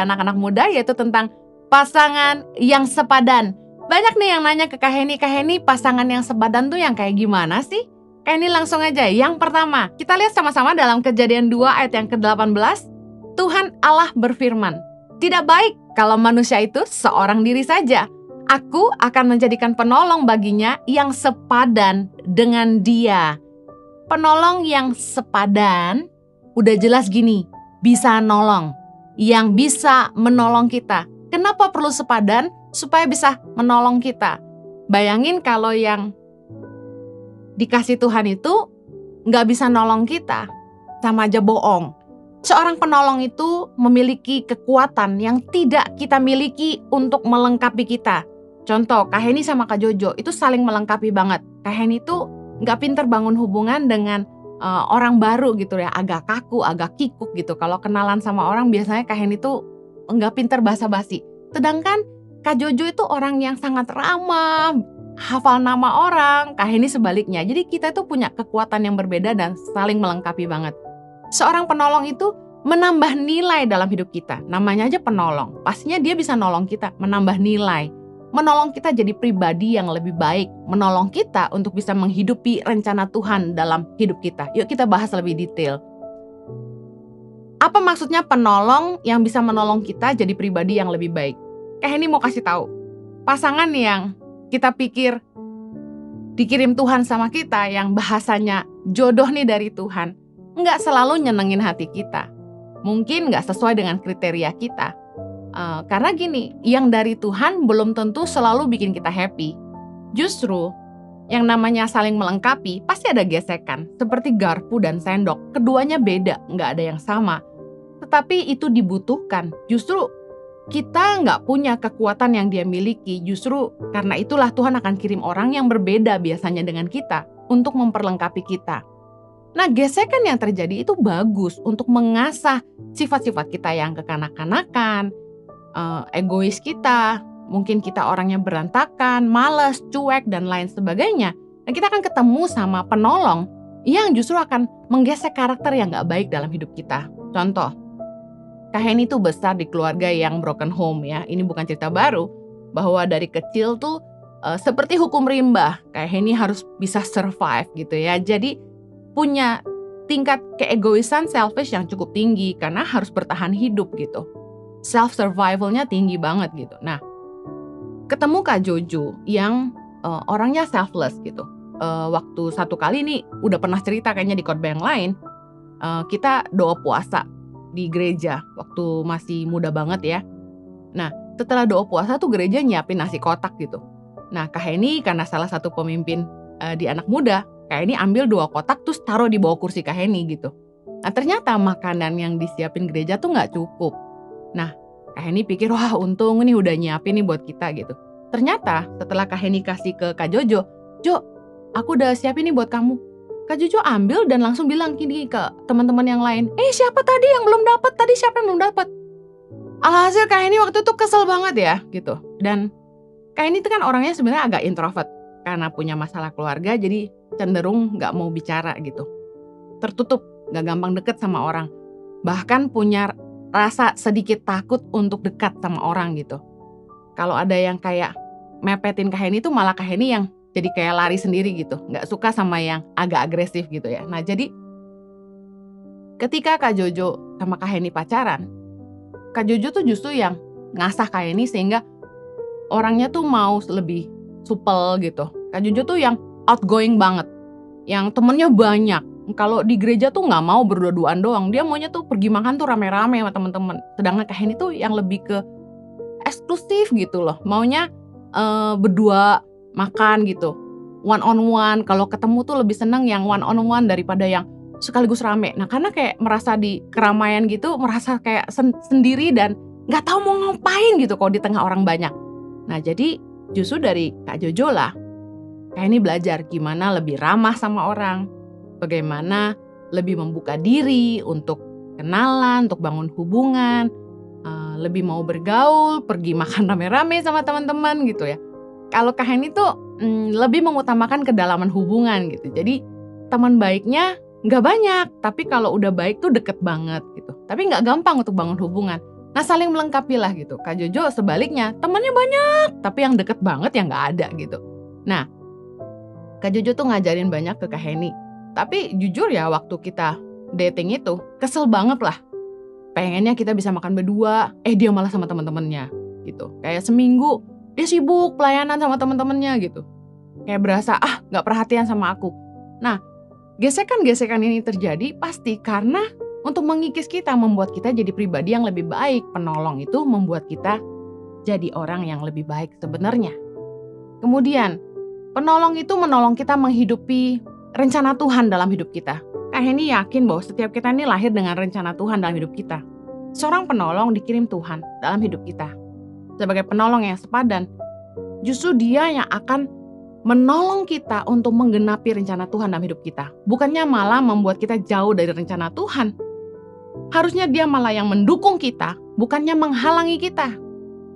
anak-anak muda, yaitu tentang pasangan yang sepadan. Banyak nih yang nanya ke Kak Heni, pasangan yang sepadan tuh yang kayak gimana sih? Kak Heni langsung aja. Yang pertama, kita lihat sama-sama dalam Kejadian 2 ayat yang ke-18. Tuhan Allah berfirman, "Tidak baik kalau manusia itu seorang diri saja. Aku akan menjadikan penolong baginya yang sepadan dengan dia." Penolong yang sepadan, udah jelas gini, bisa nolong, yang bisa menolong kita. Kenapa perlu sepadan? Supaya bisa menolong kita. Bayangin kalau yang dikasih Tuhan itu nggak bisa nolong kita, sama aja bohong. Seorang penolong itu memiliki kekuatan yang tidak kita miliki untuk melengkapi kita. Contoh, Kak Heni sama Kak Jojo itu saling melengkapi banget. Kak Heni itu nggak pinter bangun hubungan dengan orang baru gitu ya, agak kaku, agak kikuk gitu. Kalau kenalan sama orang biasanya Kak Heni tuh nggak pinter basa-basi. Sedangkan Kak Jojo itu orang yang sangat ramah, hafal nama orang. Kak Heni sebaliknya. Jadi kita tuh punya kekuatan yang berbeda dan saling melengkapi banget. Seorang penolong itu menambah nilai dalam hidup kita. Namanya aja penolong. Pastinya dia bisa nolong kita, menambah nilai. Menolong kita jadi pribadi yang lebih baik, menolong kita untuk bisa menghidupi rencana Tuhan dalam hidup kita. Yuk kita bahas lebih detail. Apa maksudnya penolong yang bisa menolong kita jadi pribadi yang lebih baik? Kak Heni mau kasih tahu, pasangan yang kita pikir dikirim Tuhan sama kita, yang bahasanya jodoh nih dari Tuhan, nggak selalu nyenengin hati kita. Mungkin nggak sesuai dengan kriteria kita. Karena gini, yang dari Tuhan belum tentu selalu bikin kita happy. Justru, yang namanya saling melengkapi, pasti ada gesekan. Seperti garpu dan sendok, keduanya beda, nggak ada yang sama. Tetapi itu dibutuhkan. Justru, kita nggak punya kekuatan yang dia miliki. Justru, karena itulah Tuhan akan kirim orang yang berbeda biasanya dengan kita, untuk memperlengkapi kita. Nah, gesekan yang terjadi itu bagus untuk mengasah sifat-sifat kita yang kekanak-kanakan, egois kita, mungkin kita orangnya berantakan, malas, cuek, dan lain sebagainya. Dan kita akan ketemu sama penolong yang justru akan menggesek karakter yang gak baik dalam hidup kita. Contoh, Kak Heni tuh besar di keluarga yang broken home ya. Ini bukan cerita baru, bahwa dari kecil tuh seperti hukum rimba, Kak Heni harus bisa survive gitu ya. Jadi punya tingkat keegoisan, selfish yang cukup tinggi karena harus bertahan hidup gitu. Self survivalnya tinggi banget gitu. Nah, ketemu Kak Jojo yang orangnya selfless gitu. Waktu satu kali nih udah pernah cerita kayaknya di khotbah yang lain, kita doa puasa di gereja waktu masih muda banget ya. Nah, setelah doa puasa tuh gereja nyiapin nasi kotak gitu. Nah, Kak Heni karena salah satu pemimpin di anak muda, Kak Heni ambil 2 kotak terus taruh di bawah kursi Kak Heni gitu. Nah, ternyata makanan yang disiapin gereja tuh nggak cukup. Nah, Kak Heni pikir, wah untung nih udah nyiapin nih buat kita gitu. Ternyata setelah Kak Heni kasih ke Kak Jojo, "Jo, aku udah siapin nih buat kamu." Kak Jojo ambil dan langsung bilang gini ke teman-teman yang lain, siapa tadi yang belum dapat? Tadi siapa yang belum dapat? Alhasil Kak Heni waktu itu kesel banget ya gitu. Dan Kak Heni itu kan orangnya sebenarnya agak introvert. Karena punya masalah keluarga jadi cenderung gak mau bicara gitu. Tertutup, gak gampang deket sama orang. Bahkan punya rasa sedikit takut untuk dekat sama orang gitu. Kalau ada yang kayak mepetin Kak Heni tuh malah Kak Heni yang jadi kayak lari sendiri gitu. Gak suka sama yang agak agresif gitu ya. Nah jadi ketika Kak Jojo sama Kak Heni pacaran, Kak Jojo tuh justru yang ngasah Kak Heni sehingga orangnya tuh mau lebih supel gitu. Kak Jojo tuh yang outgoing banget, yang temennya banyak. Kalau di gereja tuh nggak mau berdua-duaan doang, dia maunya tuh pergi makan tuh rame-rame sama temen-temen. Sedangkan Kak Heni tuh yang lebih ke eksklusif gitu loh, maunya berdua makan gitu, one on one. Kalau ketemu tuh lebih seneng yang one on one daripada yang sekaligus rame. Nah karena kayak merasa di keramaian gitu, merasa kayak sendiri dan nggak tahu mau ngapain gitu kalau di tengah orang banyak. Nah jadi justru dari Kak Jojo lah, Kak Heni belajar gimana lebih ramah sama orang, bagaimana lebih membuka diri untuk kenalan, untuk bangun hubungan, lebih mau bergaul, pergi makan rame-rame sama teman-teman gitu ya. Kalau Kak Heni tuh lebih mengutamakan kedalaman hubungan gitu. Jadi teman baiknya nggak banyak, tapi kalau udah baik tuh deket banget gitu. Tapi nggak gampang untuk bangun hubungan. Nah, saling melengkapi lah gitu. Kak Jojo sebaliknya, temannya banyak, tapi yang deket banget yang nggak ada gitu. Nah, Kak Jojo tuh ngajarin banyak ke Kak Heni. Tapi jujur ya, waktu kita dating itu, kesel banget lah. Pengennya kita bisa makan berdua, dia malah sama teman-temannya gitu. Kayak seminggu dia sibuk pelayanan sama teman-temannya gitu. Kayak berasa nggak perhatian sama aku. Nah, gesekan-gesekan ini terjadi pasti karena untuk mengikis kita, membuat kita jadi pribadi yang lebih baik. Penolong itu membuat kita jadi orang yang lebih baik sebenarnya. Kemudian, penolong itu menolong kita menghidupi rencana Tuhan dalam hidup kita. Kak Heni yakin bahwa setiap kita ini lahir dengan rencana Tuhan dalam hidup kita. Seorang penolong dikirim Tuhan dalam hidup kita. Sebagai penolong yang sepadan, justru dia yang akan menolong kita untuk menggenapi rencana Tuhan dalam hidup kita. Bukannya malah membuat kita jauh dari rencana Tuhan. Harusnya dia malah yang mendukung kita, bukannya menghalangi kita.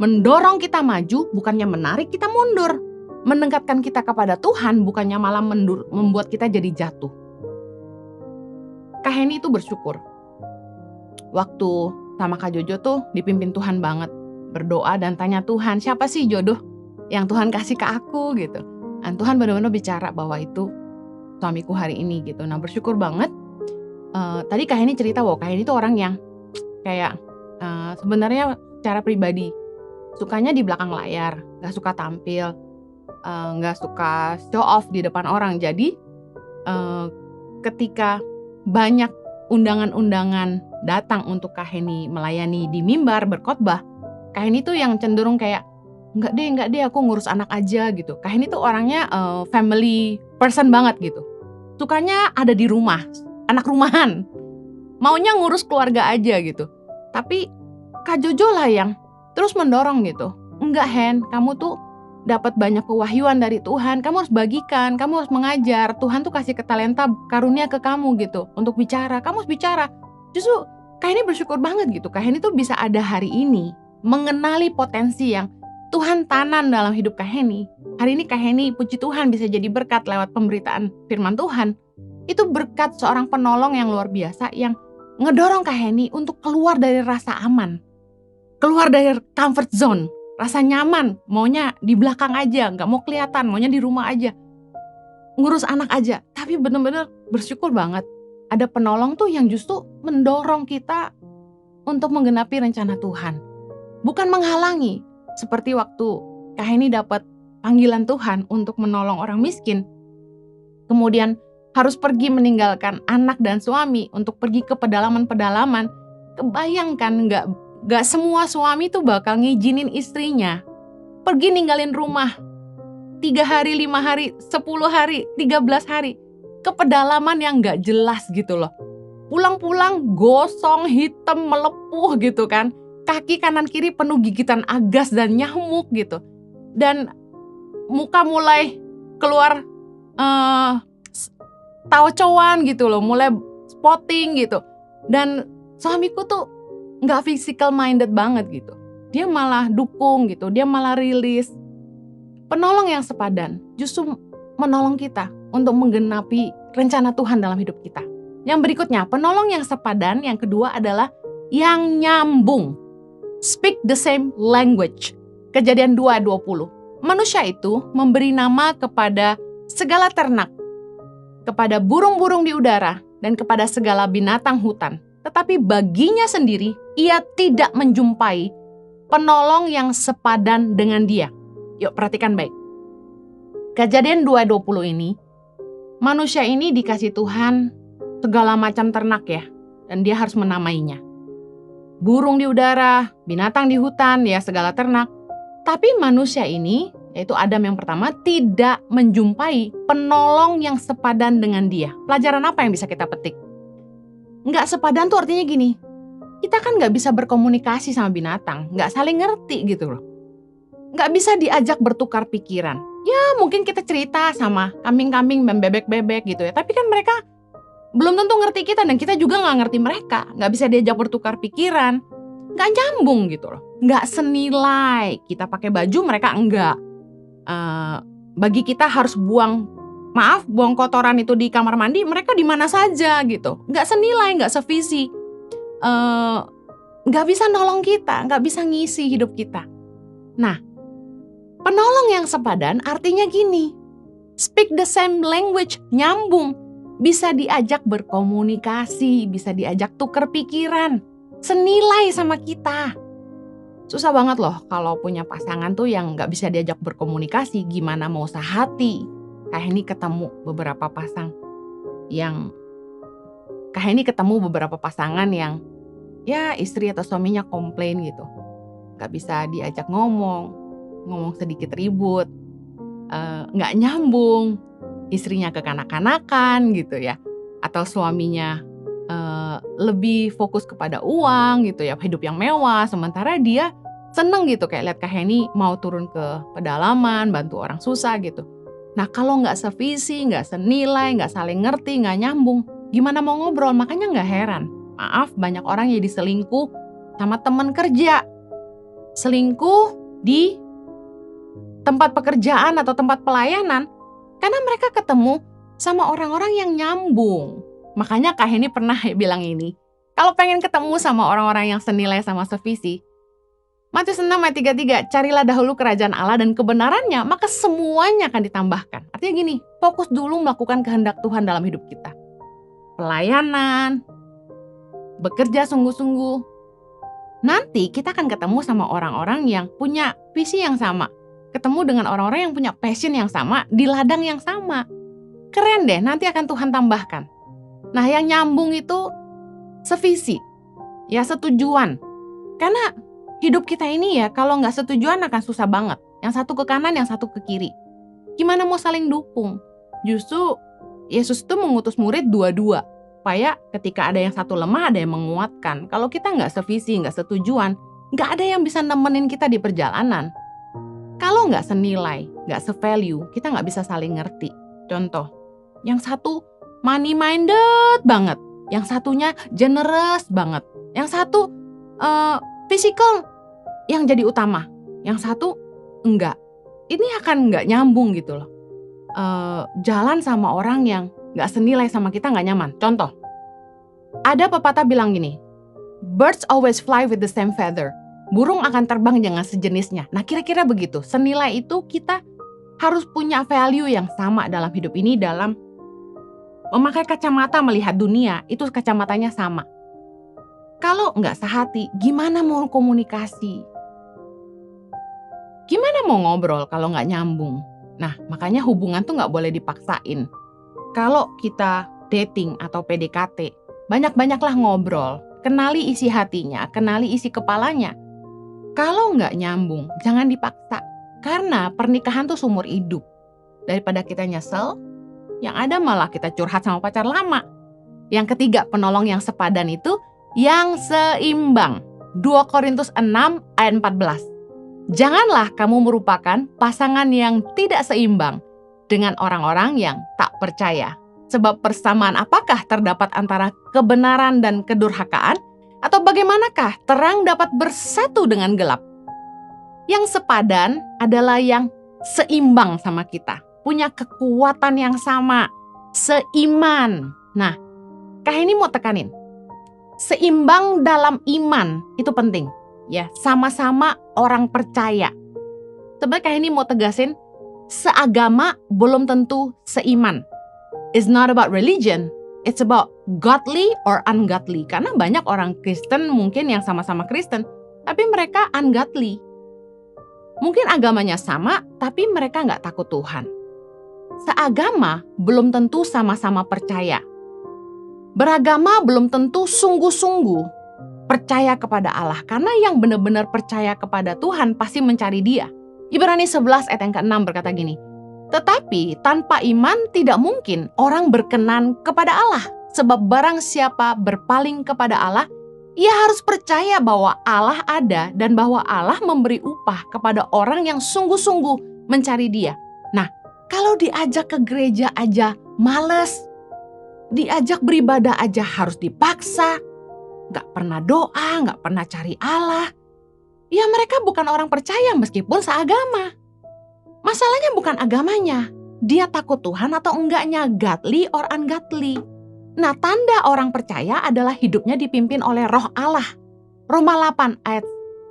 Mendorong kita maju, bukannya menarik kita mundur. Mendekatkan kita kepada Tuhan, bukannya malah membuat kita jadi jatuh. Kak Heni itu bersyukur. Waktu sama Kak Jojo tuh dipimpin Tuhan banget. Berdoa dan tanya Tuhan, siapa sih jodoh yang Tuhan kasih ke aku gitu. Dan Tuhan benar-benar bicara bahwa itu suamiku hari ini gitu. Nah, bersyukur banget. Tadi Kak Heni cerita bahwa Kak Heni itu orang yang kayak sebenarnya secara pribadi sukanya di belakang layar, gak suka tampil, gak suka show off di depan orang. Jadi ketika banyak undangan-undangan datang untuk Kak Heni melayani di mimbar berkhotbah, Kak Heni tuh yang cenderung kayak enggak deh aku ngurus anak aja gitu. Kak Heni tuh orangnya family person banget gitu. Sukanya ada di rumah, anak rumahan. Maunya ngurus keluarga aja gitu. Tapi Kak Jojo lah yang terus mendorong gitu. Enggak Hen, kamu tuh dapat banyak kewahyuan dari Tuhan. Kamu harus bagikan, kamu harus mengajar. Tuhan tuh kasih talenta karunia ke kamu gitu untuk bicara. Kamu harus bicara. Justru Kak Heni bersyukur banget gitu. Kak Heni tuh bisa ada hari ini mengenali potensi yang Tuhan tanam dalam hidup Kak Heni. Hari ini Kak Heni, puji Tuhan, bisa jadi berkat lewat pemberitaan firman Tuhan. Itu berkat seorang penolong yang luar biasa yang ngedorong Kak Heni untuk keluar dari rasa aman. Keluar dari comfort zone, rasa nyaman, maunya di belakang aja, gak mau kelihatan, maunya di rumah aja. Ngurus anak aja. Tapi benar-benar bersyukur banget. Ada penolong tuh yang justru mendorong kita untuk menggenapi rencana Tuhan. Bukan menghalangi. Seperti waktu Kak Heni dapat panggilan Tuhan untuk menolong orang miskin. Kemudian harus pergi meninggalkan anak dan suami untuk pergi ke pedalaman-pedalaman. Kebayangkan gak semua suami tuh bakal ngizinin istrinya pergi ninggalin rumah 3 hari, 5 hari, 10 hari, 13 hari ke pedalaman yang gak jelas gitu loh. Pulang-pulang gosong, hitam, melepuh gitu kan. Kaki kanan kiri penuh gigitan agas dan nyamuk gitu. Dan muka mulai keluar taucoan gitu loh, mulai spotting gitu. Dan suamiku tuh gak physical minded banget gitu. Dia malah dukung gitu, dia malah rilis. Penolong yang sepadan justru menolong kita untuk menggenapi rencana Tuhan dalam hidup kita. Yang berikutnya, penolong yang sepadan yang kedua adalah yang nyambung. Speak the same language. Kejadian 2:20. Manusia itu memberi nama kepada segala ternak, kepada burung-burung di udara, dan kepada segala binatang hutan. Tetapi baginya sendiri, ia tidak menjumpai penolong yang sepadan dengan dia. Yuk perhatikan baik. Kejadian 2:20 ini, manusia ini dikasih Tuhan segala macam ternak ya, dan dia harus menamainya. Burung di udara, binatang di hutan, ya segala ternak. Tapi manusia ini, yaitu Adam yang pertama, tidak menjumpai penolong yang sepadan dengan dia. Pelajaran apa yang bisa kita petik? Nggak sepadan tuh artinya gini, kita kan nggak bisa berkomunikasi sama binatang, nggak saling ngerti gitu loh. Nggak bisa diajak bertukar pikiran. Ya mungkin kita cerita sama kambing-kambing dan bebek-bebek gitu ya, tapi kan mereka belum tentu ngerti kita dan kita juga nggak ngerti mereka. Nggak bisa diajak bertukar pikiran, nggak nyambung gitu loh. Nggak senilai, kita pakai baju mereka enggak. Bagi kita harus buang kotoran itu di kamar mandi, mereka di mana saja gitu. Nggak senilai, nggak sevisi. nggak bisa nolong kita, nggak bisa ngisi hidup kita. Nah, penolong yang sepadan artinya gini, speak the same language, nyambung. Bisa diajak berkomunikasi, bisa diajak tuker pikiran, senilai sama kita. Susah banget loh kalau punya pasangan tuh yang gak bisa diajak berkomunikasi, gimana mau sehati. Kayak ini ketemu beberapa pasangan yang ya istri atau suaminya komplain gitu. Gak bisa diajak ngomong sedikit ribut, gak nyambung, istrinya kekanak-kanakan gitu ya, atau suaminya lebih fokus kepada uang gitu ya, hidup yang mewah, sementara dia seneng gitu kayak lihat Kak Heni mau turun ke pedalaman, bantu orang susah gitu. Nah kalau nggak sevisi, nggak senilai, nggak saling ngerti, nggak nyambung, gimana mau ngobrol? Makanya nggak heran, maaf banyak orang jadi selingkuh sama teman kerja, selingkuh di tempat pekerjaan atau tempat pelayanan, karena mereka ketemu sama orang-orang yang nyambung. Makanya Kak Heni pernah bilang ini, kalau pengen ketemu sama orang-orang yang senilai sama sevisi, Matius 6 ayat 33, carilah dahulu kerajaan Allah dan kebenarannya, maka semuanya akan ditambahkan. Artinya gini, fokus dulu melakukan kehendak Tuhan dalam hidup kita. Pelayanan, bekerja sungguh-sungguh. Nanti kita akan ketemu sama orang-orang yang punya visi yang sama. Ketemu dengan orang-orang yang punya passion yang sama, di ladang yang sama. Keren deh, nanti akan Tuhan tambahkan. Nah yang nyambung itu sevisi, ya setujuan. Karena hidup kita ini ya kalau nggak setujuan akan susah banget. Yang satu ke kanan, yang satu ke kiri. Gimana mau saling dukung? Justru Yesus itu mengutus murid dua-dua. Supaya ketika ada yang satu lemah, ada yang menguatkan. Kalau kita nggak sevisi, nggak setujuan, nggak ada yang bisa nemenin kita di perjalanan. Kalau nggak senilai, nggak sevalue, kita nggak bisa saling ngerti. Contoh, yang satu money minded banget, yang satunya generous banget, yang satu physical yang jadi utama, yang satu enggak. Ini akan nggak nyambung gitu loh. Jalan sama orang yang nggak senilai sama kita nggak nyaman. Contoh, ada pepatah bilang gini, birds always fly with the same feather. Burung akan terbang dengan sejenisnya. Nah kira-kira begitu. Senilai itu kita harus punya value yang sama dalam hidup ini, dalam memakai kacamata melihat dunia, itu kacamatanya sama. Kalau nggak sehati, gimana mau komunikasi? Gimana mau ngobrol kalau nggak nyambung? Nah, makanya hubungan tuh nggak boleh dipaksain. Kalau kita dating atau PDKT, banyak-banyaklah ngobrol. Kenali isi hatinya, kenali isi kepalanya. Kalau nggak nyambung, jangan dipaksa. Karena pernikahan tuh seumur hidup. Daripada kita nyesel, yang ada malah kita curhat sama pacar lama. Yang ketiga, penolong yang sepadan itu yang seimbang. 2 Korintus 6 ayat 14. Janganlah kamu merupakan pasangan yang tidak seimbang dengan orang-orang yang tak percaya. Sebab persamaan apakah terdapat antara kebenaran dan kedurhakaan? Atau bagaimanakah terang dapat bersatu dengan gelap? Yang sepadan adalah yang seimbang sama kita. Punya kekuatan yang sama. Seiman. Nah, Kak Heni mau tekanin. Seimbang dalam iman itu penting. Ya, sama-sama orang percaya. Sebenarnya Kak Heni mau tegasin, seagama belum tentu seiman. It's not about religion, it's about godly or ungodly. Karena banyak orang Kristen mungkin yang sama-sama Kristen, tapi mereka ungodly. Mungkin agamanya sama, tapi mereka nggak takut Tuhan. Seagama belum tentu sama-sama percaya. Beragama belum tentu sungguh-sungguh percaya kepada Allah. Karena yang benar-benar percaya kepada Tuhan pasti mencari Dia. Ibrani 11 ayat yang ke-6 berkata gini, tetapi tanpa iman tidak mungkin orang berkenan kepada Allah. Sebab barang siapa berpaling kepada Allah, ia harus percaya bahwa Allah ada dan bahwa Allah memberi upah kepada orang yang sungguh-sungguh mencari Dia. Nah, kalau diajak ke gereja aja males, diajak beribadah aja harus dipaksa, gak pernah doa, gak pernah cari Allah, ya mereka bukan orang percaya meskipun seagama. Masalahnya bukan agamanya, dia takut Tuhan atau enggaknya, godly or ungodly. Nah, tanda orang percaya adalah hidupnya dipimpin oleh Roh Allah. Roma 8 ayat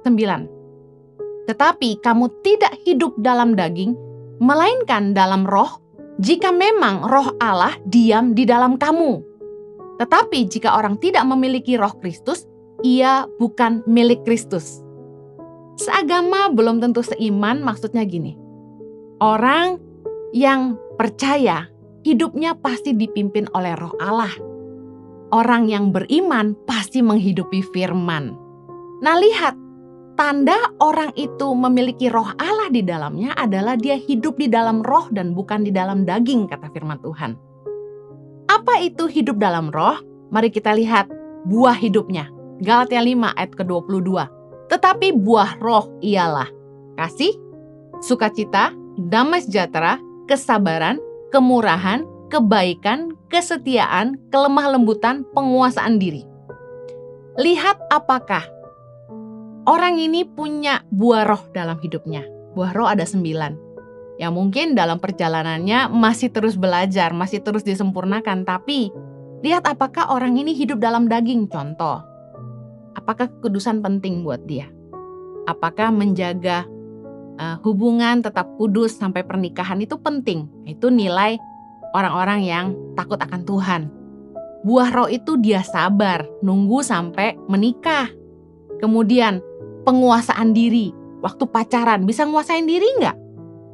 9. Tetapi kamu tidak hidup dalam daging, melainkan dalam roh, jika memang roh Allah diam di dalam kamu. Tetapi jika orang tidak memiliki roh Kristus, ia bukan milik Kristus. Seagama belum tentu seiman, maksudnya gini. Orang yang percaya hidupnya pasti dipimpin oleh roh Allah. Orang yang beriman pasti menghidupi firman. Nah, lihat, tanda orang itu memiliki roh Allah di dalamnya adalah dia hidup di dalam roh dan bukan di dalam daging, kata firman Tuhan. Apa itu hidup dalam roh? Mari kita lihat buah hidupnya. Galatia 5 ayat ke-22. Tetapi buah roh ialah kasih, sukacita, damai sejahtera, kesabaran, kemurahan, kebaikan, kesetiaan, kelemah lembutan, penguasaan diri. Lihat apakah orang ini punya buah roh dalam hidupnya. Buah roh ada 9. Ya mungkin dalam perjalanannya masih terus belajar, masih terus disempurnakan. Tapi lihat apakah orang ini hidup dalam daging. Contoh, apakah kekudusan penting buat dia? Apakah menjaga hubungan tetap kudus sampai pernikahan itu penting? Itu nilai orang-orang yang takut akan Tuhan. Buah roh itu dia sabar, nunggu sampai menikah. Kemudian penguasaan diri, waktu pacaran bisa nguasain diri nggak?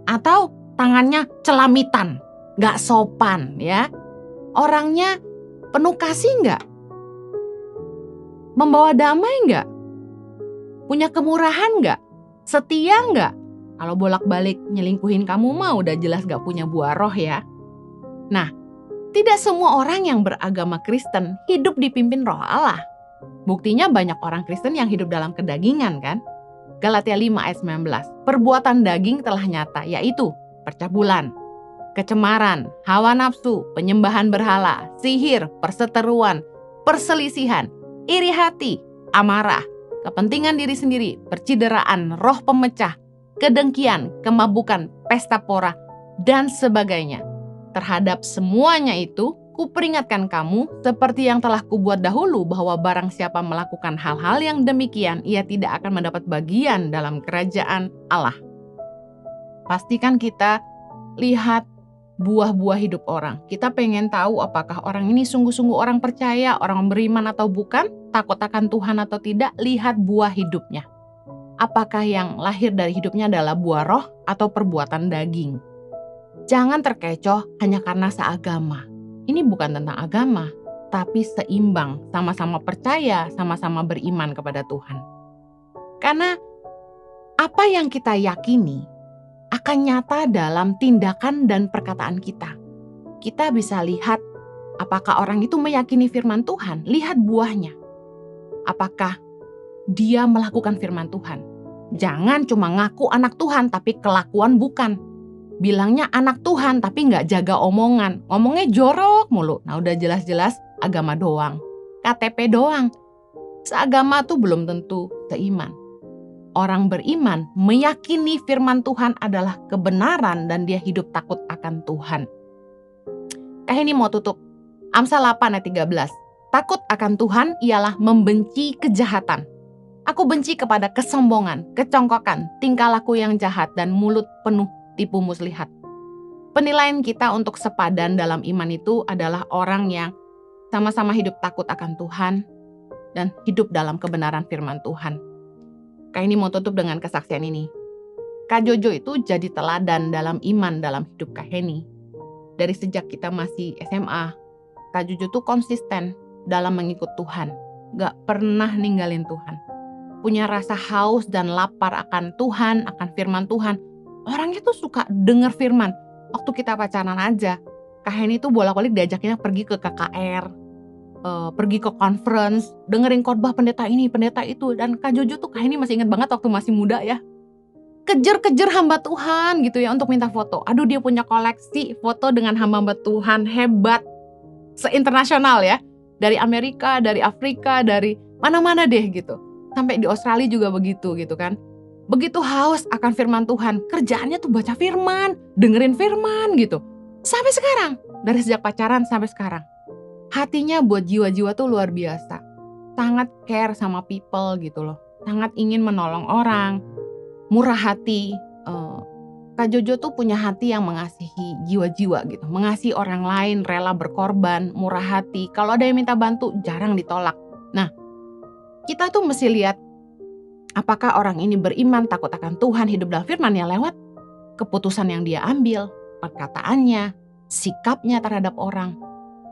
Atau tangannya celamitan, nggak sopan ya? Orangnya penuh kasih nggak? Membawa damai nggak? Punya kemurahan nggak? Setia nggak? Kalau bolak-balik nyelingkuhin kamu mah udah jelas nggak punya buah roh ya. Nah, tidak semua orang yang beragama Kristen hidup dipimpin roh Allah. Buktinya banyak orang Kristen yang hidup dalam kedagingan kan? Galatia 5 ayat 19. Perbuatan daging telah nyata, yaitu percabulan, kecemaran, hawa nafsu, penyembahan berhala, sihir, perseteruan, perselisihan, iri hati, amarah, kepentingan diri sendiri, percideraan, roh pemecah, kedengkian, kemabukan, pesta pora, dan sebagainya. Terhadap semuanya itu, kuperingatkan kamu seperti yang telah kubuat dahulu bahwa barang siapa melakukan hal-hal yang demikian, ia tidak akan mendapat bagian dalam kerajaan Allah. Pastikan kita lihat buah-buah hidup orang. Kita pengen tahu apakah orang ini sungguh-sungguh orang percaya, orang beriman atau bukan, takut akan Tuhan atau tidak, lihat buah hidupnya. Apakah yang lahir dari hidupnya adalah buah roh atau perbuatan daging? Jangan terkecoh hanya karena seagama. Ini bukan tentang agama, tapi seimbang, sama-sama percaya, sama-sama beriman kepada Tuhan. Karena apa yang kita yakini akan nyata dalam tindakan dan perkataan kita. Kita bisa lihat apakah orang itu meyakini firman Tuhan, lihat buahnya. Apakah dia melakukan firman Tuhan? Jangan cuma ngaku anak Tuhan, tapi kelakuan bukan. Bilangnya anak Tuhan tapi nggak jaga omongan. Ngomongnya jorok mulu. Nah udah jelas-jelas agama doang. KTP doang. Seagama tuh belum tentu seiman. Orang beriman meyakini firman Tuhan adalah kebenaran dan dia hidup takut akan Tuhan. Ini mau tutup. Amsal 8 ayat 13. Takut akan Tuhan ialah membenci kejahatan. Aku benci kepada kesombongan, kecongkokan, tingkah laku yang jahat dan mulut penuh tipu muslihat. Penilaian kita untuk sepadan dalam iman itu adalah orang yang sama-sama hidup takut akan Tuhan dan hidup dalam kebenaran firman Tuhan. Kak ini mau tutup dengan kesaksian ini. Kak Jojo itu jadi teladan dalam iman dalam hidup Kak Heni. Dari sejak kita masih SMA, Kak Jojo tuh konsisten dalam mengikut Tuhan. Gak pernah ninggalin Tuhan. Punya rasa haus dan lapar akan Tuhan, akan firman Tuhan. Orangnya tuh suka denger firman. Waktu kita pacaran aja, Kak Heni tuh bolak-balik diajakinnya pergi ke KKR, pergi ke conference, dengerin khotbah pendeta ini, pendeta itu. Dan Kak Jojo tuh Kak Heni masih ingat banget waktu masih muda ya. Kejar-kejar hamba Tuhan gitu ya untuk minta foto. Aduh dia punya koleksi foto dengan hamba Tuhan hebat. Se-internasional ya. Dari Amerika, dari Afrika, dari mana-mana deh gitu. Sampai di Australia juga begitu gitu kan. Begitu haus akan firman Tuhan, kerjaannya tuh baca firman, dengerin firman gitu. Sampai sekarang, dari sejak pacaran sampai sekarang. Hatinya buat jiwa-jiwa tuh luar biasa. sangat care sama people gitu loh. Sangat ingin menolong orang, murah hati. Kak Jojo tuh punya hati yang mengasihi jiwa-jiwa gitu, mengasihi orang lain, rela berkorban, murah hati. Kalau ada yang minta bantu, jarang ditolak. Nah, kita tuh mesti lihat apakah orang ini beriman, takut akan Tuhan, hidup dalam firman ya lewat keputusan yang dia ambil, perkataannya, sikapnya terhadap orang.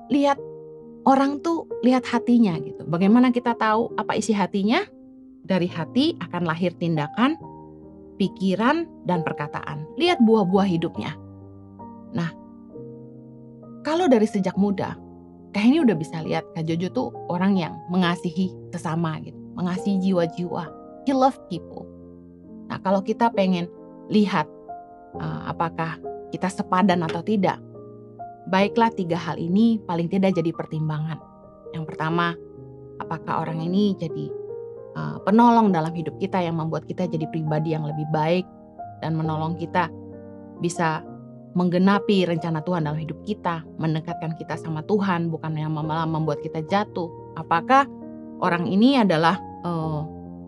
Lihat orang tuh lihat hatinya gitu. Bagaimana kita tahu apa isi hatinya? Dari hati akan lahir tindakan, pikiran, dan perkataan. Lihat buah-buah hidupnya. Nah, kalau dari sejak muda, Kak ini udah bisa lihat Kak Jojo tuh orang yang mengasihi sesama gitu. Mengasihi jiwa-jiwa. He love people. Nah, kalau kita pengen lihat apakah kita sepadan atau tidak, baiklah 3 hal ini paling tidak jadi pertimbangan. Yang pertama, apakah orang ini jadi penolong dalam hidup kita yang membuat kita jadi pribadi yang lebih baik dan menolong kita bisa menggenapi rencana Tuhan dalam hidup kita, mendekatkan kita sama Tuhan, bukan yang malah membuat kita jatuh. Apakah orang ini adalah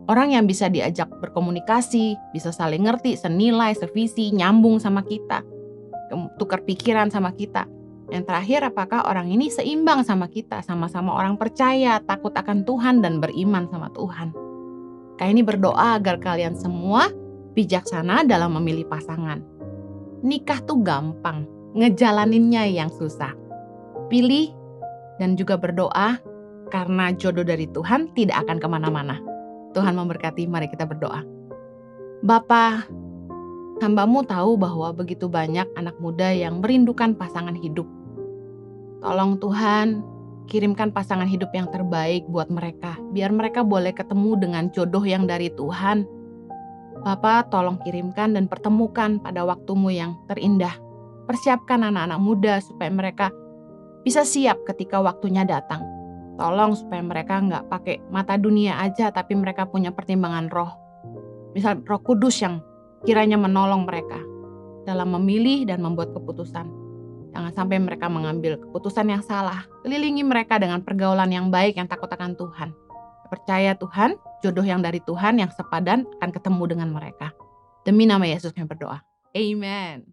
orang yang bisa diajak berkomunikasi, bisa saling ngerti, senilai, sevisi, nyambung sama kita, tukar pikiran sama kita. Yang terakhir, apakah orang ini seimbang sama kita, sama-sama orang percaya, takut akan Tuhan, dan beriman sama Tuhan. Kak ini berdoa agar kalian semua bijaksana dalam memilih pasangan. Nikah tuh gampang, ngejalaninnya yang susah. Pilih dan juga berdoa, karena jodoh dari Tuhan tidak akan kemana-mana. Tuhan memberkati, mari kita berdoa. Bapa, hamba-Mu tahu bahwa begitu banyak anak muda yang merindukan pasangan hidup. Tolong Tuhan, kirimkan pasangan hidup yang terbaik buat mereka, biar mereka boleh ketemu dengan jodoh yang dari Tuhan. Bapa, tolong kirimkan dan pertemukan pada waktu-Mu yang terindah. Persiapkan anak-anak muda supaya mereka bisa siap ketika waktunya datang. Tolong supaya mereka nggak pakai mata dunia aja, tapi mereka punya pertimbangan roh. Misal Roh Kudus yang kiranya menolong mereka dalam memilih dan membuat keputusan. Jangan sampai mereka mengambil keputusan yang salah. Kelilingi mereka dengan pergaulan yang baik yang takut akan Tuhan. Percaya Tuhan, jodoh yang dari Tuhan yang sepadan akan ketemu dengan mereka. Demi nama Yesus kami berdoa. Amen.